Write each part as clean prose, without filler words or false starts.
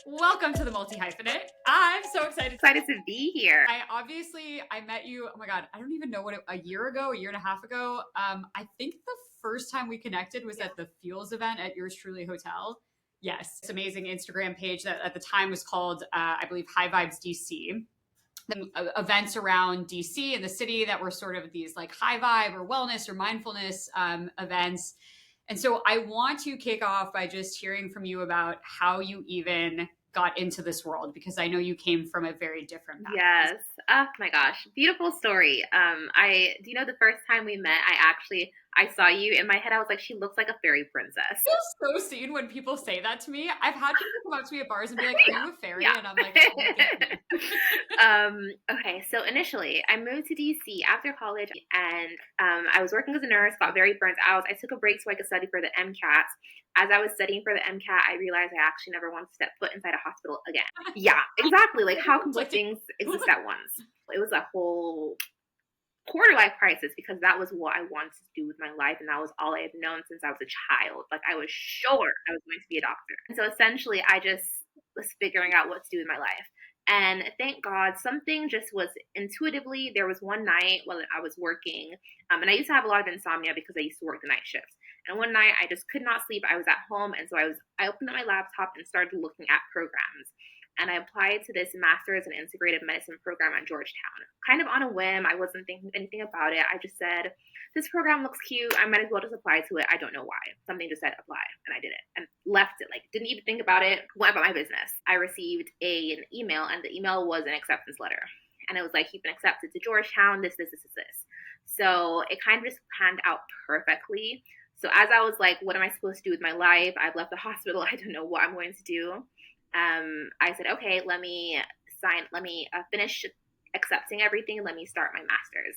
Welcome to the Multihyphenate. I'm so excited to be here. I met you, oh my God, I don't even know a year ago, a year and a half ago. I think the first time we connected was at the Fuels event at Yours Truly Hotel. Yes, it's amazing Instagram page that at the time was called, I believe, High Vibes DC. The events around DC and the city that were sort of these like high vibe or wellness or mindfulness events. And so I want to kick off by just hearing from you about how you even got into this world, because I know you came from a very different background. Yes. Oh my gosh. Beautiful story. Do you know the first time we met, I saw you. In my head, I was like, she looks like a fairy princess. I feel so seen when people say that to me. I've had people come up to me at bars and be like, "Are you a fairy?" Yeah. And I'm like, Okay, so initially I moved to DC after college and I was working as a nurse, got very burnt out. I took a break so I could study for the MCAT. As I was studying for the MCAT, I realized I actually never wanted to step foot inside a hospital again. Yeah, exactly. Like, how can both things exist at once? It was a whole quarter life crisis because that was what I wanted to do with my life, and that was all I had known since I was a child. Like, I was sure I was going to be a doctor. And so essentially I just was figuring out what to do with my life. And thank God, something just was intuitively. There was one night while I was working, and I used to have a lot of insomnia because I used to work the night shifts. And one night I just could not sleep. I was at home, and so I opened up my laptop and started looking at programs. And I applied to this master's in integrative medicine program at Georgetown. Kind of on a whim, I wasn't thinking anything about it. I just said, this program looks cute. I might as well just apply to it. I don't know why. Something just said apply, and I did it and left it. Like, didn't even think about it, went about my business. I received an email, and the email was an acceptance letter. And it was like, you've been accepted to Georgetown, this. So it kind of just panned out perfectly. So as I was like, what am I supposed to do with my life? I've left the hospital. I don't know what I'm going to do. I said, okay, let me finish accepting everything. Let me start my master's.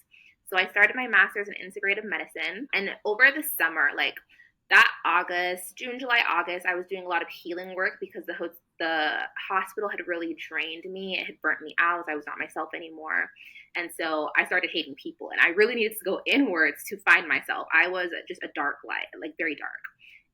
So I started my master's in integrative medicine. And over the summer, like that August, June, July, August, I was doing a lot of healing work because the hospital had really drained me. It had burnt me out. I was not myself anymore. And so I started hating people, and I really needed to go inwards to find myself. I was just a dark light, like very dark.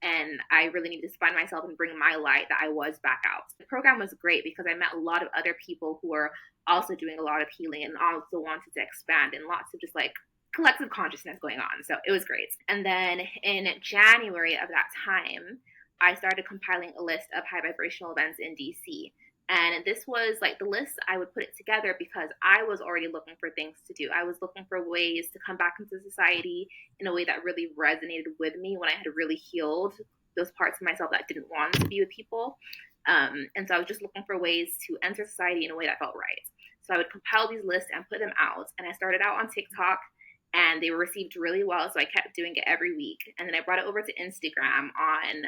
And I really needed to find myself and bring my light that I was back out. The program was great because I met a lot of other people who were also doing a lot of healing and also wanted to expand, and lots of just like collective consciousness going on. So it was great. And then in January of that time, I started compiling a list of high vibrational events in DC. And this was like the list, I would put it together because I was already looking for things to do. I was looking for ways to come back into society in a way that really resonated with me when I had really healed those parts of myself that didn't want to be with people. And so I was just looking for ways to enter society in a way that felt right. So I would compile these lists and put them out. And I started out on TikTok, and they were received really well. So I kept doing it every week. And then I brought it over to Instagram on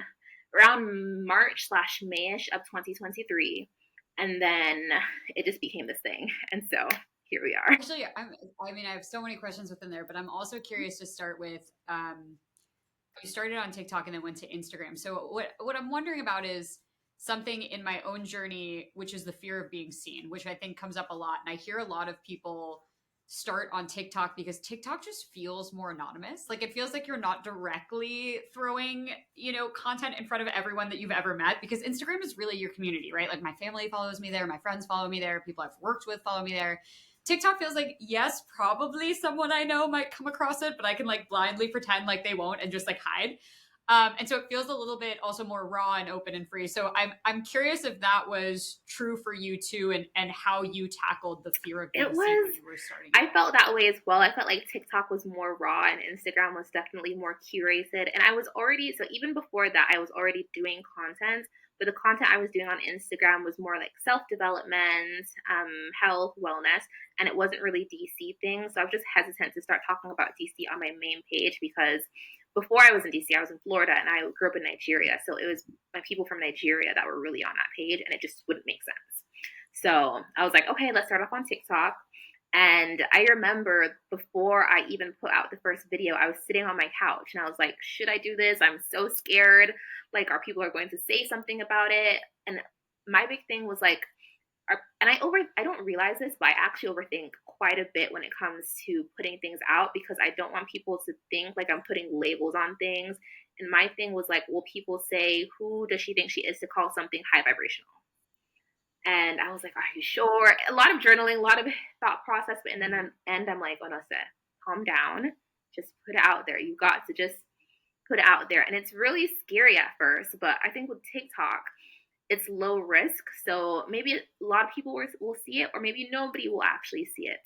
around March/Mayish of 2023. And then it just became this thing. And so here we are. Actually, I have so many questions within there, but I'm also curious to start with, you started on TikTok and then went to Instagram. So what I'm wondering about is something in my own journey, which is the fear of being seen, which I think comes up a lot. And I hear a lot of people start on TikTok because TikTok just feels more anonymous. Like, it feels like you're not directly throwing, content in front of everyone that you've ever met, because Instagram is really your community, right? Like, my family follows me there, my friends follow me there, people I've worked with follow me there. TikTok feels like, yes, probably someone I know might come across it, but I can like blindly pretend like they won't and just like hide. And so it feels a little bit also more raw and open and free. So I'm curious if that was true for you too, and how you tackled the fear of being seen when you were starting. I felt that way as well. I felt like TikTok was more raw and Instagram was definitely more curated. And I was already, so even before that, I was already doing content. But the content I was doing on Instagram was more like self-development, health, wellness, and it wasn't really DC things. So I was just hesitant to start talking about DC on my main page because before I was in DC, I was in Florida, and I grew up in Nigeria. So it was my people from Nigeria that were really on that page, and it just wouldn't make sense. So I was like, okay, let's start off on TikTok. And I remember before I even put out the first video, I was sitting on my couch and I was like, should I do this? I'm so scared. Like, are people going to say something about it? And my big thing was like, I don't realize this, but I actually overthink quite a bit when it comes to putting things out because I don't want people to think like I'm putting labels on things. And my thing was like, will people say, who does she think she is to call something high vibrational? And I was like, are you sure? A lot of journaling, a lot of thought process. But and then I'm like, oh no, calm down. Just put it out there. You got to just put it out there. And it's really scary at first, but I think with TikTok, it's low risk. So maybe a lot of people will see it, or maybe nobody will actually see it.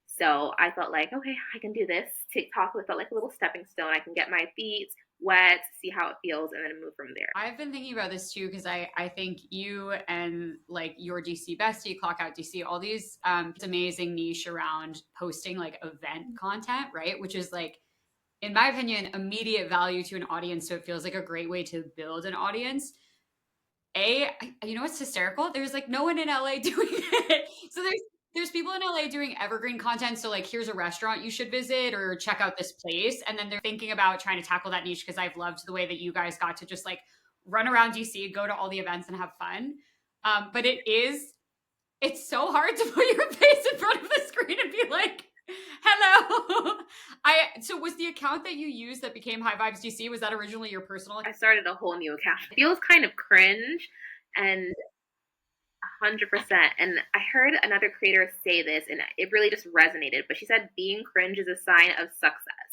So I felt like, okay, I can do this. TikTok felt like a little stepping stone. I can get my feet wet, see how it feels, and then move from there. I've been thinking about this too because I think you and like your DC bestie, Clock Out DC, all these it's amazing niche around posting like event content, right? Which is like, in my opinion, immediate value to an audience. So it feels like a great way to build an audience. You know what's hysterical? There's like no one in LA doing it. So there's people in LA doing evergreen content. So like, here's a restaurant you should visit or check out this place. And then they're thinking about trying to tackle that niche because I've loved the way that you guys got to just like run around DC, go to all the events and have fun. But it's so hard to put your face in front of the screen and be like, hello. So was the account that you used that became High Vibes DC, was that originally your personal account? I started a whole new account. It feels kind of cringe and 100%. And I heard another creator say this and it really just resonated. But she said being cringe is a sign of success.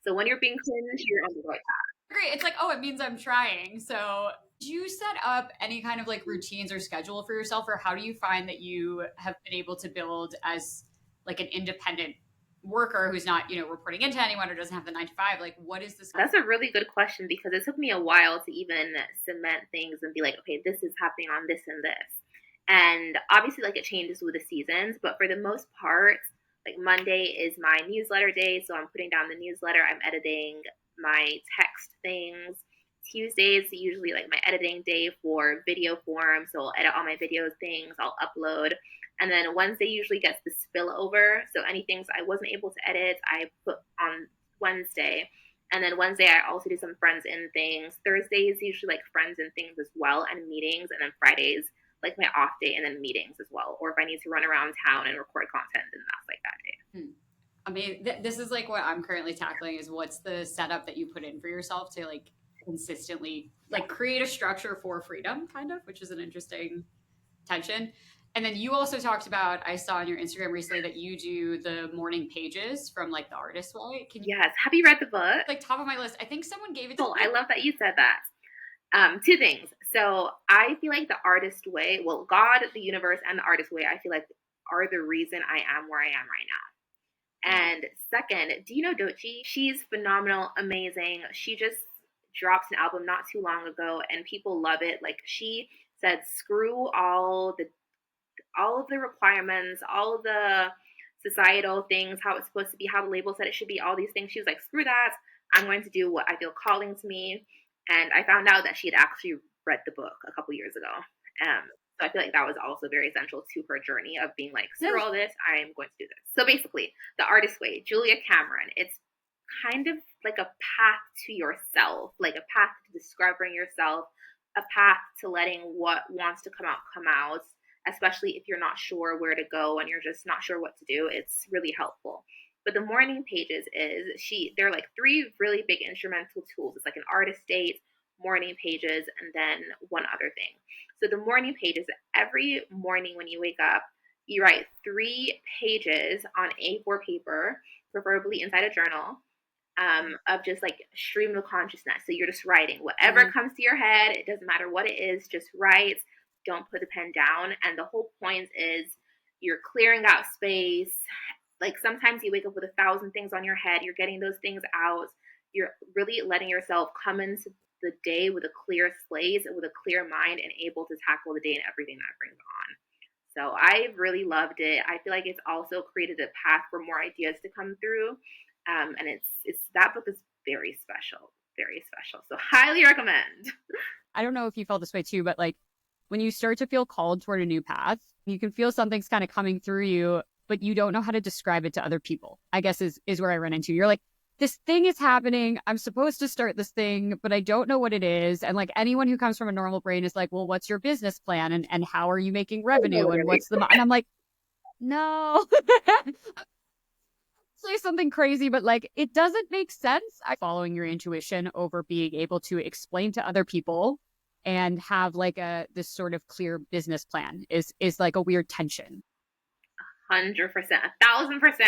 So when you're being cringe, you're on the right path. Great. It's like, oh, it means I'm trying. So do you set up any kind of like routines or schedule for yourself, or how do you find that you have been able to build as like an independent worker who's not, reporting into anyone or doesn't have the 9 to 5? Like, what is this? That's a really good question because it took me a while to even cement things and be like, okay, this is happening on this and this. And obviously, like, it changes with the seasons, but for the most part, like, Monday is my newsletter day, so I'm putting down the newsletter, I'm editing my text things. Tuesday is usually like my editing day for video form, so I'll edit all my video things, I'll upload. And then Wednesday usually gets the spillover, so any things I wasn't able to edit, I put on Wednesday. And then Wednesday, I also do some friends in things. Thursday is usually like friends and things as well, and meetings. And then Fridays, like my off day, and then meetings as well. Or if I need to run around town and record content, then that's like that day. I mean, this is like what I'm currently tackling is what's the setup that you put in for yourself to like consistently like create a structure for freedom, kind of, which is an interesting tension. And then you also talked about, I saw on your Instagram recently that you do the morning pages from like the Artist Way. Yes. Have you read the book? Like top of my list. I think someone gave it to me. I love that you said that. Two things. So I feel like the Artist Way, well, God, the universe, and the Artist Way, I feel like are the reason I am where I am right now. And second, do you know Doechii? She's phenomenal, amazing. She just dropped an album not too long ago and people love it. Like, she said, screw all of the requirements, all of the societal things, how it's supposed to be, how the label said it should be, all these things. She was like, screw that. I'm going to do what I feel calling to me. And I found out that she had actually read the book a couple years ago. So I feel like that was also very essential to her journey of being like, screw all this, I'm going to do this. So basically, the Artist Way, Julia Cameron, it's kind of like a path to yourself, like a path to discovering yourself, a path to letting what wants to come out, especially if you're not sure where to go and you're just not sure what to do. It's really helpful. But the morning pages they're like 3 really big instrumental tools. It's like an artist date, morning pages, and then one other thing. So the morning pages, every morning when you wake up, you write 3 pages on A4 paper, preferably inside a journal, of just like stream of consciousness. So you're just writing whatever comes to your head. It doesn't matter what it is, just write. Don't put the pen down. And the whole point is you're clearing out space. Like, sometimes you wake up with 1,000 things on your head. You're getting those things out. You're really letting yourself come into the day with a clear slate, with a clear mind, and able to tackle the day and everything that brings on. So I really loved it. I feel like it's also created a path for more ideas to come through. And it's that book is very special, very special. So highly recommend. I don't know if you felt this way too, but like when you start to feel called toward a new path, you can feel something's kind of coming through you, but you don't know how to describe it to other people, I guess is where I run into. You're like, this thing is happening. I'm supposed to start this thing, but I don't know what it is. And like anyone who comes from a normal brain is like, well, what's your business plan? And how are you making revenue? And what's and I'm like, no. Say something crazy, but like it doesn't make sense. Following your intuition over being able to explain to other people and have like this sort of clear business plan is like a weird tension. 100%, 1,000%.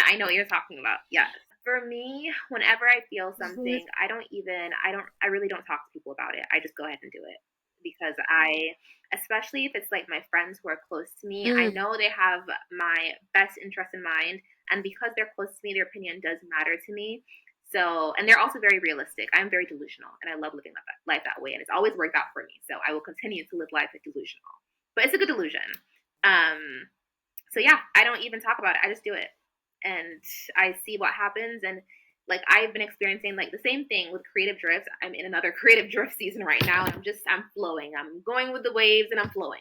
I know what you're talking about. Yes. For me, whenever I feel something, I really don't talk to people about it. I just go ahead and do it because especially if it's like my friends who are close to me, I know they have my best interest in mind. And because they're close to me, their opinion does matter to me. So, and they're also very realistic. I'm very delusional and I love living life that way. And it's always worked out for me. So I will continue to live life like delusional, but it's a good delusion. So yeah, I don't even talk about it. I just do it. And I see what happens. And like I've been experiencing like the same thing with creative drift. I'm in another creative drift season right now. And I'm flowing. I'm going with the waves and I'm flowing.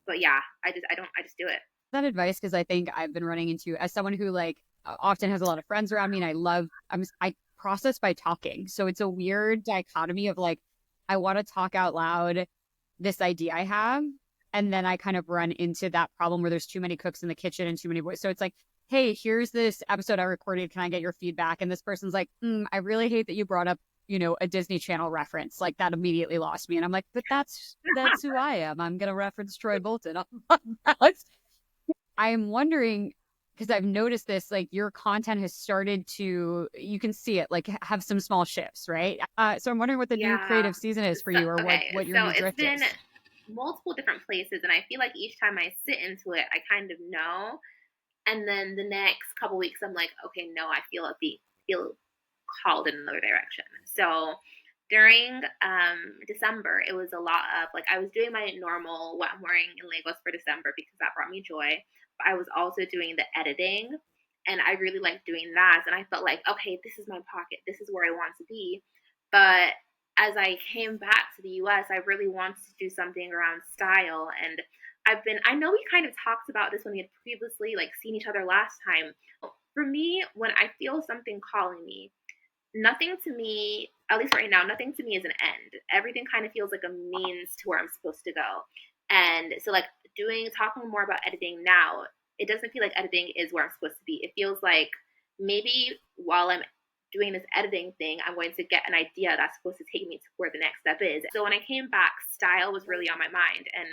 But yeah, I just do it. That advice, because I think I've been running into, as someone who like often has a lot of friends around me, and I process by talking. So it's a weird dichotomy of like, I want to talk out loud this idea I have, and then I kind of run into that problem where there's too many cooks in the kitchen and too many boys. So it's like, hey, here's this episode I recorded. Can I get your feedback? And this person's like, I really hate that you brought up, a Disney Channel reference. Like that immediately lost me. And I'm like, but that's who I am. I'm going to reference Troy Bolton. I'm wondering, because I've noticed this, like your content has started to, you can see it, like have some small shifts, right? So I'm wondering what the new creative season is for you, or what your new drift is. It's been multiple different places, and I feel like each time I sit into it, I kind of know. And then the next couple weeks, I'm like, okay, no, I feel called in another direction. So during December, it was a lot of like I was doing my normal what I'm wearing in Lagos for December because that brought me joy. But I was also doing the editing, and I really liked doing that. And I felt like, okay, this is my pocket. This is where I want to be. But as I came back to the US, I really wanted to do something around style. And I know we kind of talked about this when we had previously like seen each other last time. For me, when I feel something calling me, nothing to me, at least right now, nothing to me is an end. Everything kind of feels like a means to where I'm supposed to go. And so like talking more about editing now, it doesn't feel like editing is where I'm supposed to be. It feels like maybe while I'm doing this editing thing, I'm going to get an idea that's supposed to take me to where the next step is. So when I came back, style was really on my mind, and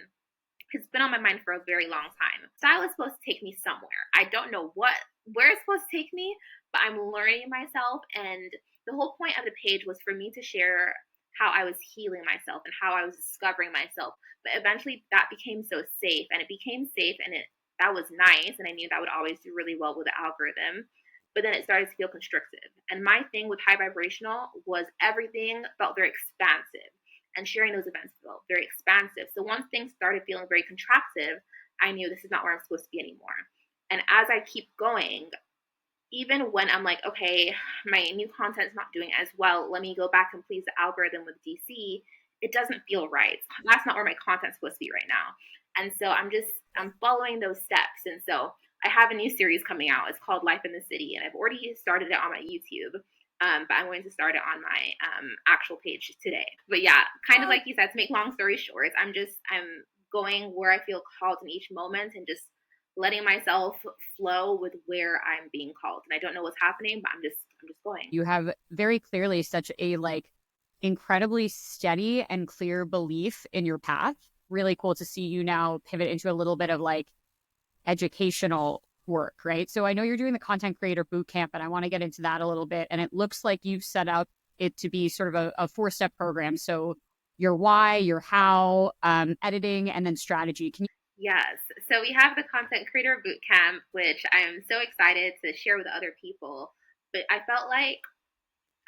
it's been on my mind for a very long time. Style is supposed to take me somewhere. I don't know where it's supposed to take me, but I'm learning myself. And the whole point of the page was for me to share how I was healing myself and how I was discovering myself. But eventually that became so safe, and it became safe, and that was nice. And I knew that would always do really well with the algorithm. But then it started to feel constrictive. And my thing with high vibrational was everything felt very expansive, and sharing those events felt very expansive. So once things started feeling very contractive, I knew this is not where I'm supposed to be anymore. And as I keep going, even when I'm like, okay, my new content's not doing as well, let me go back and please the algorithm with DC, it doesn't feel right. That's not where my content's supposed to be right now. And so I'm following those steps. And so I have a new series coming out. It's called Life in the City, and I've already started it on my YouTube. But I'm going to start it on my actual page today. But yeah, kind of like you said, to make long story short, I'm going where I feel called in each moment, and just letting myself flow with where I'm being called. And I don't know what's happening, but I'm just going. You have very clearly such a like incredibly steady and clear belief in your path. Really cool to see you now pivot into a little bit of like educational work, right? So I know you're doing the Content Creator Bootcamp, and I want to get into that a little bit. And it looks like you've set out it to be sort of a 4-step program. So your why, your how, editing, and then strategy. Yes. So we have the Content Creator Bootcamp, which I'm so excited to share with other people. But I felt like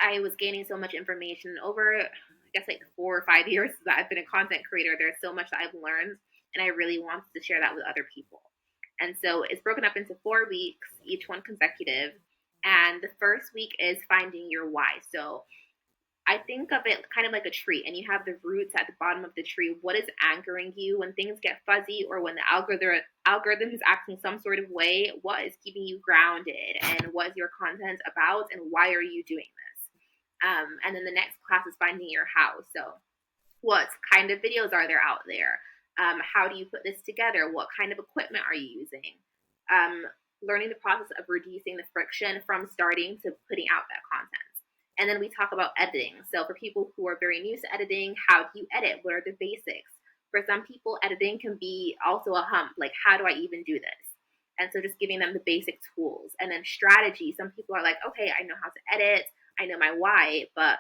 I was gaining so much information over, I guess, like 4 or 5 years that I've been a content creator. There's so much that I've learned, and I really wanted to share that with other people. And so it's broken up into 4 weeks, each one consecutive. And the first week is finding your why. So I think of it kind of like a tree, and you have the roots at the bottom of the tree. What is anchoring you when things get fuzzy, or when the algorithm is acting some sort of way? What is keeping you grounded, and what is your content about, and why are you doing this? And then the next class is finding your how. So what kind of videos are there out there? How do you put this together? What kind of equipment are you using? Learning the process of reducing the friction from starting to putting out that content. And then we talk about editing. So for people who are very new to editing, how do you edit? What are the basics? For some people, editing can be also a hump. Like, how do I even do this? And so just giving them the basic tools. And then strategy. Some people are like, okay, I know how to edit. I know my why, but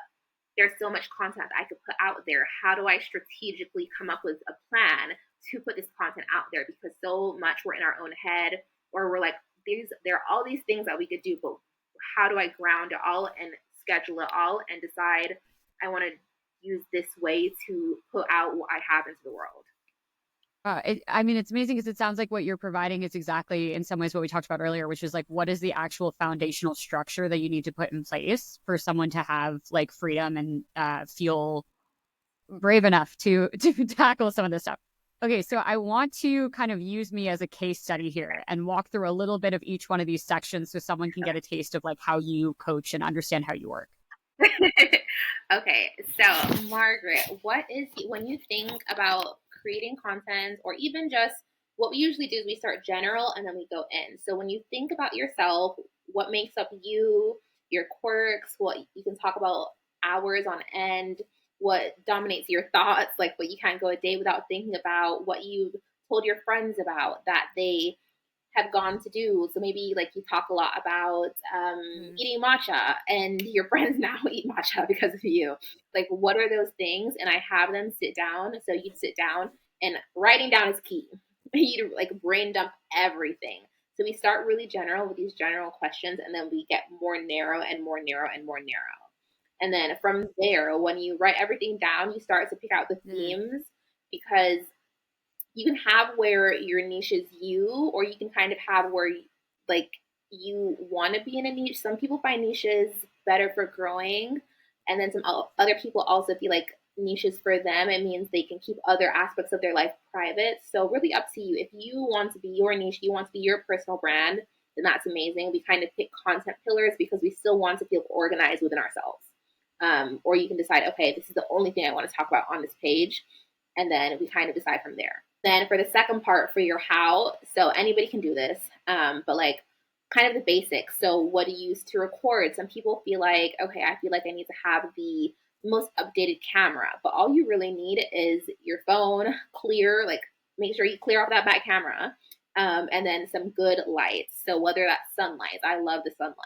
there's so much content I could put out there. How do I strategically come up with a plan to put this content out there? Because so much we're in our own head, or we're like, there are all these things that we could do, but how do I ground it all and schedule it all and decide I want to use this way to put out what I have into the world? I mean, it's amazing because it sounds like what you're providing is exactly in some ways what we talked about earlier, which is like, what is the actual foundational structure that you need to put in place for someone to have like freedom and feel brave enough to tackle some of this stuff. Okay, so I want to kind of use me as a case study here and walk through a little bit of each one of these sections so someone can get a taste of like how you coach and understand how you work. Okay, so Margaret, when you think about creating content, or even just what we usually do is we start general and then we go in. So when you think about yourself, what makes up you, your quirks, what you can talk about hours on end, what dominates your thoughts, like what you can't go a day without thinking about, what you've told your friends about that they have gone to do. So maybe like you talk a lot about eating matcha, and your friends now eat matcha because of you. Like, what are those things? And I have them sit down. So you'd sit down, and writing down is key. You'd like brain dump everything. So we start really general with these general questions, and then we get more narrow and more narrow and more narrow. And then from there, when you write everything down, you start to pick out the themes, because you can have where your niche is you, or you can kind of have where like you want to be in a niche. Some people find niches better for growing, and then some other people also feel like niches for them, it means they can keep other aspects of their life private. So really up to you. If you want to be your niche, you want to be your personal brand, then that's amazing. We kind of pick content pillars because we still want to feel organized within ourselves. Or you can decide, okay, this is the only thing I want to talk about on this page, and then we kind of decide from there. Then for the second part, for your how, so anybody can do this, but like kind of the basics. So what do you use to record? Some people feel like, okay, I feel like I need to have the most updated camera, but all you really need is your phone, clear, like make sure you clear off that back camera, and then some good lights. So whether that's sunlight, I love the sunlight.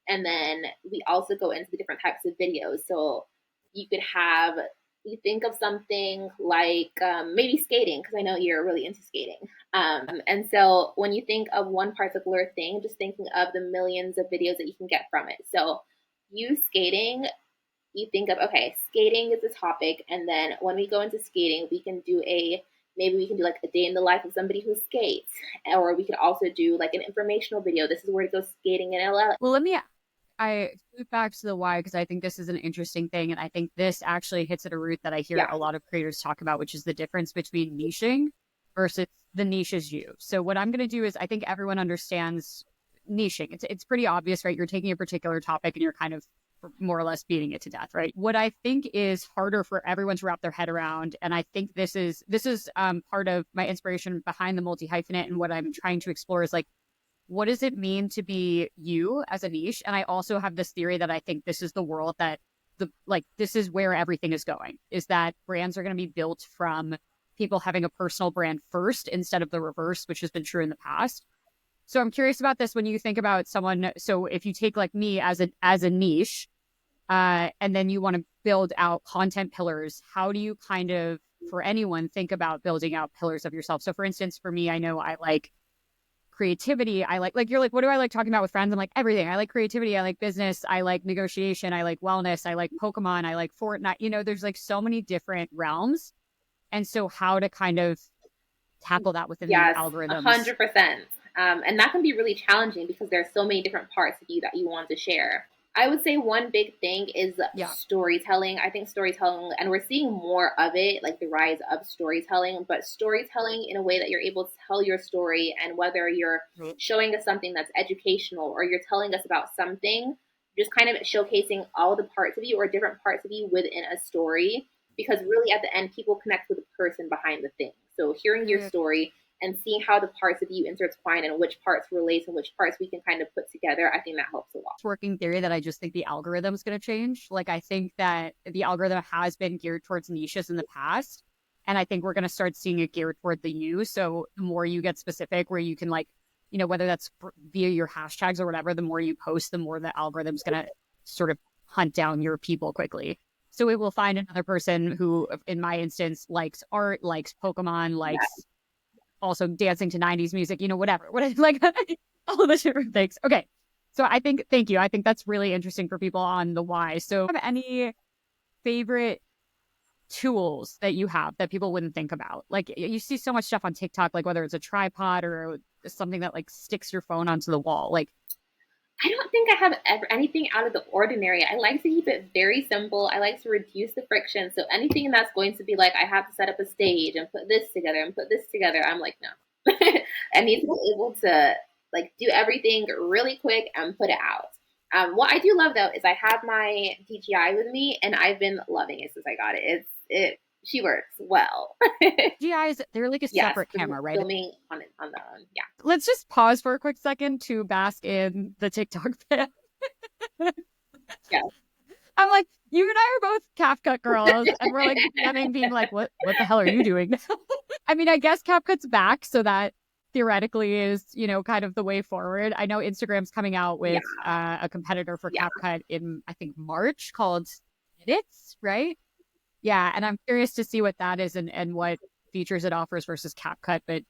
And then we also go into the different types of videos. So you could have, you think of something like maybe skating, because I know you're really into skating. And so when you think of one particular thing, just thinking of the millions of videos that you can get from it. So you skating, you think of, okay, skating is the topic. And then when we go into skating, we can do maybe we can do like a day in the life of somebody who skates, or we could also do like an informational video. This is where to go skating in LA. Well, I move back to the why because I think this is an interesting thing. And I think this actually hits at a root that I hear a lot of creators talk about, which is the difference between niching versus the niche is you. So what I'm going to do is I think everyone understands niching. It's pretty obvious, right? You're taking a particular topic and you're kind of more or less beating it to death, right? What I think is harder for everyone to wrap their head around, and I think this is part of my inspiration behind the Multihyphenate, and what I'm trying to explore is like, what does it mean to be you as a niche? And I also have this theory that I think this is the world that this is where everything is going, is that brands are going to be built from people having a personal brand first instead of the reverse, which has been true in the past. So I'm curious about this when you think about someone. So if you take like me as a niche, and then you want to build out content pillars, how do you kind of, for anyone, think about building out pillars of yourself? So for instance, for me, I know I like creativity. I like you're like, what do I like talking about with friends? I'm like, everything. I like creativity. I like business. I like negotiation. I like wellness. I like Pokemon. I like Fortnite. You know, there's like so many different realms. And so how to kind of tackle that within the algorithms. 100%. And that can be really challenging because there's so many different parts of you that you want to share. I would say one big thing is storytelling. I think storytelling, and we're seeing more of it, like the rise of storytelling, but storytelling in a way that you're able to tell your story, and whether you're showing us something that's educational or you're telling us about something, just kind of showcasing all the parts of you or different parts of you within a story, because really at the end, people connect with the person behind the thing. So hearing your story, and seeing how the parts of you intertwine and which parts relate and which parts we can kind of put together, I think that helps a lot. Working theory that I just think the algorithm is going to change. Like, I think that the algorithm has been geared towards niches in the past. And I think we're going to start seeing it geared toward the you. So the more you get specific, where you can, like, you know, whether that's via your hashtags or whatever, the more you post, the more the algorithm's going to sort of hunt down your people quickly. So it will find another person who, in my instance, likes art, likes Pokemon, likes also dancing to 90s music, you know, whatever. Like all the different things. Okay. So I think, thank you. I think that's really interesting for people on the why. So have any favorite tools that you have that people wouldn't think about? Like, you see so much stuff on TikTok, like whether it's a tripod or something that like sticks your phone onto the wall. Like, I don't think I have ever anything out of the ordinary. I like to keep it very simple. I like to reduce the friction. So anything that's going to be like, I have to set up a stage and put this together and put this together, I'm like, no. I need to be able to like do everything really quick and put it out. What I do love though is I have my DJI with me, and I've been loving it since I got it. She works well. DJIs, they're like a separate camera, right? Filming on the yeah. Let's just pause for a quick second to bask in the TikTok fan. Yeah. I'm like, you and I are both CapCut girls, and we're like being like, what the hell are you doing? I mean, I guess CapCut's back, so that theoretically is, you know, kind of the way forward. I know Instagram's coming out with a competitor for CapCut in, I think, March, called Edits, right? Yeah, and I'm curious to see what that is and what features it offers versus CapCut. But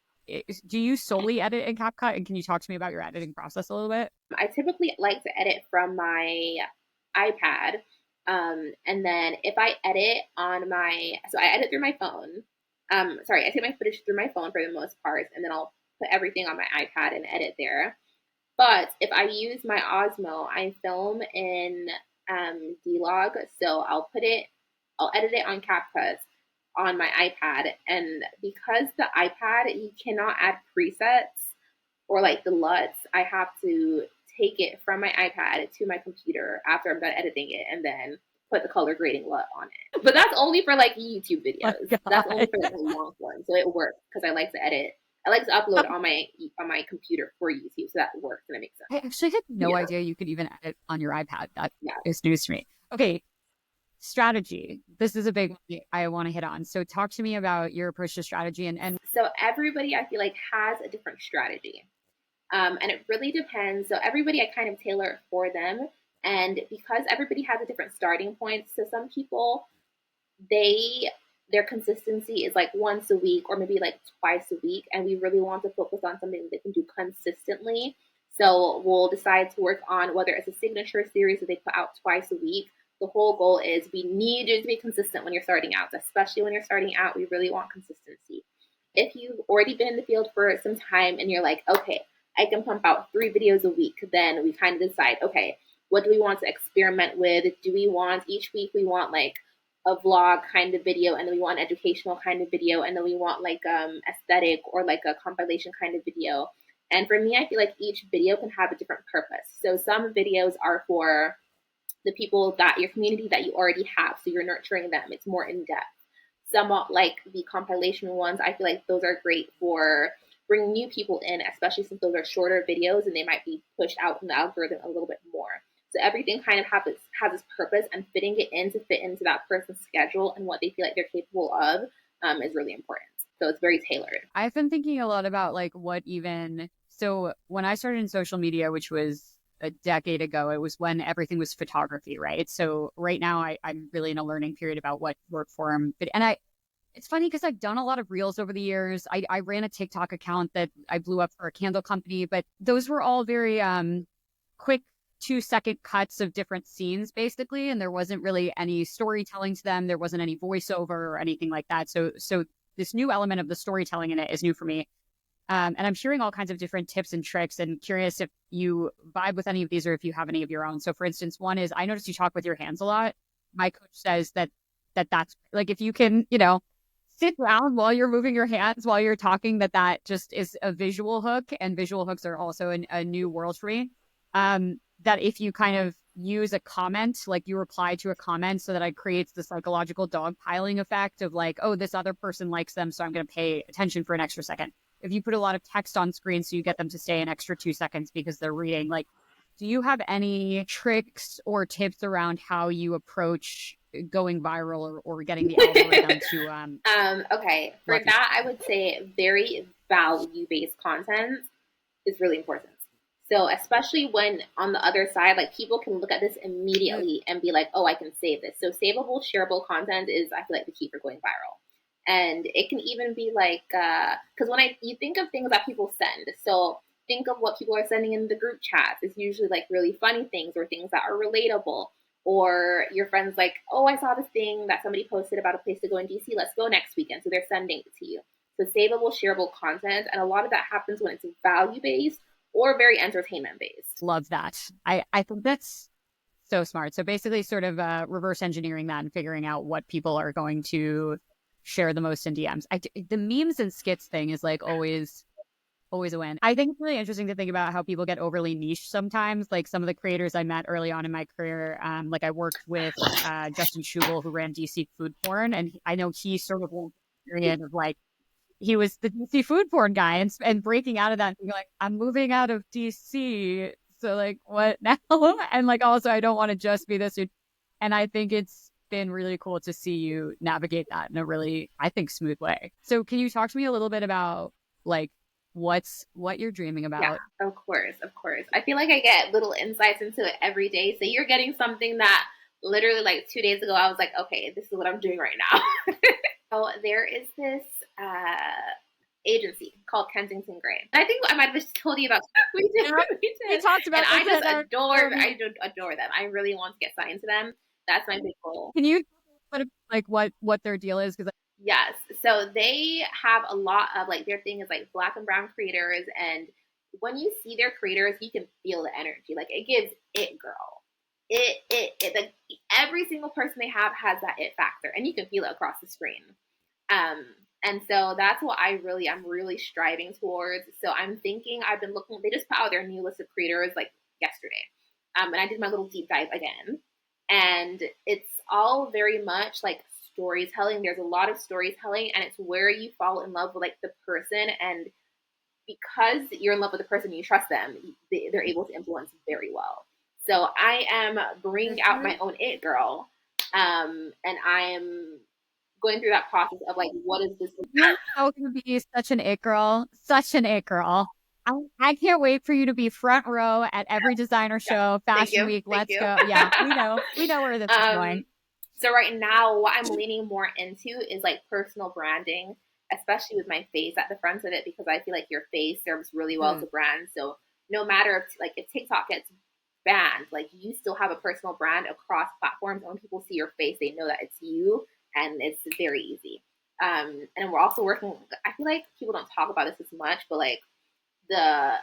do you solely edit in CapCut? And can you talk to me about your editing process a little bit? I typically like to edit from my iPad. And then if I edit on so I edit through my phone. I take my footage through my phone for the most part, and then I'll put everything on my iPad and edit there. But if I use my Osmo, I film in D-Log. So I'll edit it on CapCut on my iPad. And because the iPad, you cannot add presets or like the LUTs, I have to take it from my iPad to my computer after I'm done editing it and then put the color grading LUT on it. But that's only for like YouTube videos. That's only for like a long form. So it works because I like to edit. I like to upload on my computer for YouTube, so that works and it makes sense. I actually had no idea you could even edit on your iPad. That is news to me. Okay, strategy. This is a big one I want to hit on. So talk to me about your approach to strategy. And so everybody, I feel like, has a different strategy. And it really depends. So everybody, I kind of tailor it for them. And because everybody has a different starting point, so some people, their consistency is like once a week or maybe like twice a week. And we really want to focus on something that they can do consistently. So we'll decide to work on whether it's a signature series that they put out twice a week. The whole goal is we need you to be consistent when you're starting out, especially when you're starting out. We really want consistency. If you've already been in the field for some time and you're like, okay, I can pump out 3 videos a week, then we kind of decide, okay, what do we want to experiment with? Do we want each week we want like a vlog kind of video, and then we want educational kind of video, and then we want like aesthetic or like a compilation kind of video. And for me, I feel like each video can have a different purpose. So some videos are for the people that your community that you already have, so you're nurturing them. It's more in depth. Somewhat like the compilation ones, I feel like those are great for bringing new people in, especially since those are shorter videos and they might be pushed out in the algorithm a little bit more. So everything kind of has its purpose, and fitting it in to fit into that person's schedule and what they feel like they're capable of is really important. So it's very tailored. I've been thinking a lot about like so when I started in social media, which was a decade ago, it was when everything was photography, right? So right now I'm really in a learning period about what work form. And it's funny because I've done a lot of reels over the years. I ran a TikTok account that I blew up for a candle company, but those were all very quick 2-second cuts of different scenes, basically. And there wasn't really any storytelling to them. There wasn't any voiceover or anything like that. So this new element of the storytelling in it is new for me. And I'm sharing all kinds of different tips and tricks, and curious if you vibe with any of these or if you have any of your own. So for instance, one is I noticed you talk with your hands a lot. My coach says that's like, if you can, you know, sit down while you're moving your hands while you're talking, that just is a visual hook, and visual hooks are also a new world for me. That if you kind of use a comment, like you reply to a comment, so that it creates the psychological dogpiling effect of like, oh, this other person likes them, so I'm going to pay attention for an extra second. if you put a lot of text on screen, so you get them to stay an extra 2 seconds because they're reading, like, do you have any tricks or tips around how you approach going viral or getting the algorithm to okay, for that, I would say very value-based content is really important. So especially when on the other side, like people can look at this immediately and be like, oh, I can save this. So savable, shareable content is, I feel like, the key for going viral. And it can even be like, because you think of things that people send, so think of what people are sending in the group chats. It's usually like really funny things or things that are relatable. Or your friend's like, oh, I saw this thing that somebody posted about a place to go in DC. Let's go next weekend. So they're sending it to you. So savable, shareable content. And a lot of that happens when it's value-based or very entertainment-based. Love that. I think that's so smart. So basically sort of reverse engineering that and figuring out what people are going to share the most in DMs. The memes and skits thing is like always a win. I think it's really interesting to think about how people get overly niche sometimes. Like some of the creators I met early on in my career, like I worked with Justin Schubel, who ran DC Food Porn, and I know he sort of went through a period of like, he was the DC food porn guy and breaking out of that and being like, I'm moving out of DC. So like, what now? And like, also, I don't want to just be this dude. And I think it's been really cool to see you navigate that in a really, I think, smooth way. So can you talk to me a little bit about like what you're dreaming about? Yeah, of course. I feel like I get little insights into it every day. So you're getting something that literally like 2 days ago, I was like, okay, this is what I'm doing right now. So there is this agency called Kensington Gray. I think I might have just told you about. We did. We talked about. And I just adore them. I really want to get signed to them. That's my big goal. Can you put like what their deal is? Because yes, so they have a lot of like their thing is like Black and brown creators, and when you see their creators, you can feel the energy. Like it gives it girl. It like every single person they have has that it factor, and you can feel it across the screen. And so that's what I'm really striving towards. So I'm thinking they just put out their new list of creators like yesterday. And I did my little deep dive again. And it's all very much like storytelling. There's a lot of storytelling, and it's where you fall in love with like the person. And because you're in love with the person, you trust them, they're able to influence very well. So I am bringing out my own it girl. And I am going through that process of like, what is this? You're so going to be such an it girl. I can't wait for you to be front row at every designer show, Fashion Week. Let's go. Yeah, we know where this is going. So right now, what I'm leaning more into is like personal branding, especially with my face at the front of it, because I feel like your face serves really well to brand. So no matter if TikTok gets banned, like you still have a personal brand across platforms. And when people see your face, they know that it's you, and it's very easy. And we're also working. I feel like people don't talk about this as much, but like the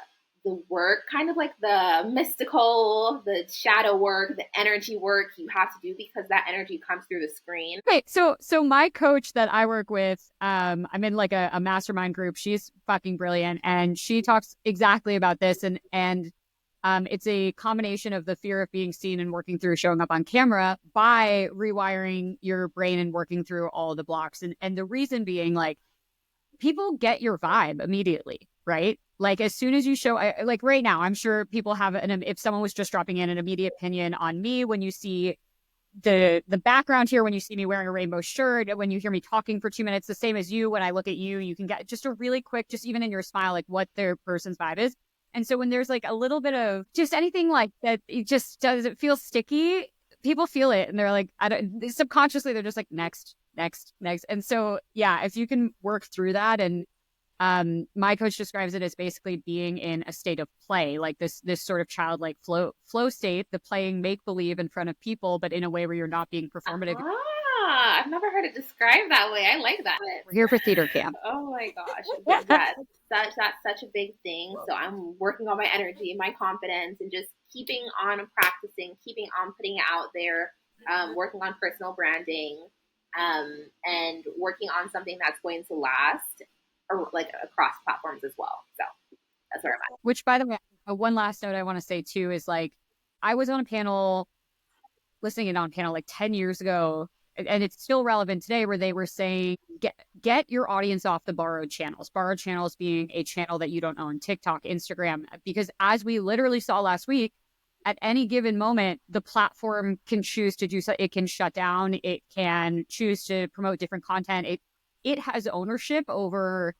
work, kind of like the mystical, the shadow work, the energy work you have to do, because that energy comes through the screen. Okay, so my coach that I work with, I'm in like a mastermind group. She's fucking brilliant, and she talks exactly about this, and it's a combination of the fear of being seen and working through showing up on camera by rewiring your brain and working through all the blocks, and the reason being like people get your vibe immediately, right? Like as soon as you show, like right now, I'm sure people have if someone was just dropping in an immediate opinion on me when you see the background here, when you see me wearing a rainbow shirt, when you hear me talking for 2 minutes, the same as you, when I look at you, you can get just a really quick, just even in your smile, like what their person's vibe is. And so when there's like a little bit of just anything like that, it feel sticky, people feel it. And they're like, subconsciously, they're just like, next. And so, yeah, if you can work through that, and my coach describes it as basically being in a state of play, like this sort of childlike flow state, the playing make believe in front of people, but in a way where you're not being performative. I've never heard it described that way. I like that. We're here for theater camp. Oh my gosh. That's such a big thing. So I'm working on my energy, my confidence, and just keeping on practicing, keeping on putting it out there, working on personal branding, and working on something that's going to last, or like across platforms as well. So that's where I'm at. Which, by the way, one last note I want to say too is like I was on a panel, listening in on a panel like 10 years ago. and it's still relevant today, where they were saying, get your audience off the borrowed channels being a channel that you don't own, TikTok, Instagram, because as we literally saw last week, at any given moment, the platform can choose to do so. It can shut down. It can choose to promote different content. It has ownership over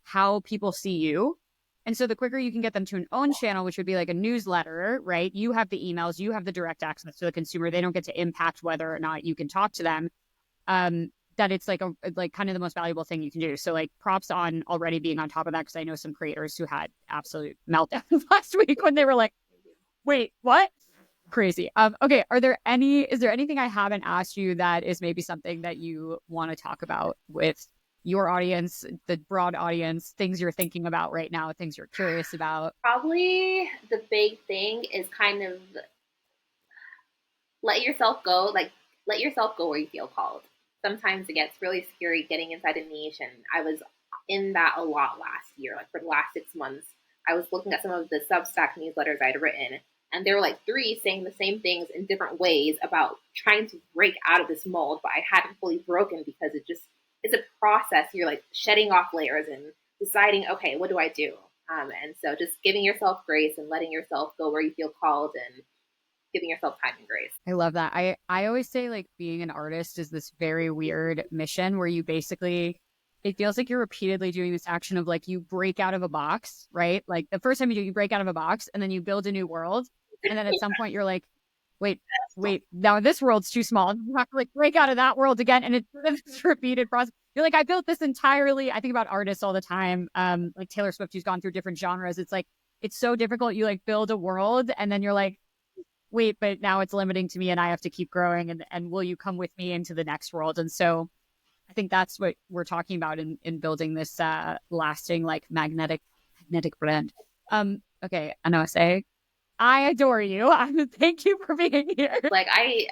how people see you. And so the quicker you can get them to an own channel, which would be like a newsletter, right? You have the emails, you have the direct access to the consumer. They don't get to impact whether or not you can talk to them. That it's like kind of the most valuable thing you can do. So like props on already being on top of that, because I know some creators who had absolute meltdowns last week when they were like, wait, what? Crazy. Okay. Is there anything I haven't asked you that is maybe something that you want to talk about with your audience, the broad audience, things you're thinking about right now, things you're curious about? Probably the big thing is kind of let yourself go. Like, let yourself go where you feel called. Sometimes it gets really scary getting inside a niche, and I was in that a lot last year. Like for the last 6 months, I was looking at some of the Substack newsletters I'd written, and there were like 3 saying the same things in different ways about trying to break out of this mold, but I hadn't fully broken because it's a process. You're like shedding off layers and deciding, okay, what do I do? And so just giving yourself grace and letting yourself go where you feel called and giving yourself time and grace. I love that. I always say like being an artist is this very weird mission where you basically, it feels like you're repeatedly doing this action of like you break out of a box, right? Like the first time you break out of a box and then you build a new world. And then at some point you're like, wait, now this world's too small. You have to like break out of that world again. And it's this repeated process. You're like, I built this entirely. I think about artists all the time. Like Taylor Swift, who's gone through different genres. It's like, it's so difficult. You like build a world and then you're like, wait, but now it's limiting to me and I have to keep growing. And will you come with me into the next world? And so I think that's what we're talking about in building this lasting, like magnetic brand. Okay, Onose, I adore you. Thank you for being here. Like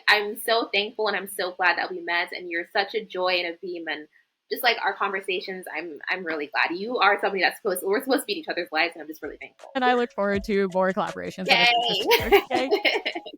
I'm so thankful and I'm so glad that we met, and you're such a joy and a beam, and just like our conversations, I'm really glad. You are somebody we're supposed to be in each other's lives, and I'm just really thankful. And I look forward to more collaborations. Yay! Okay.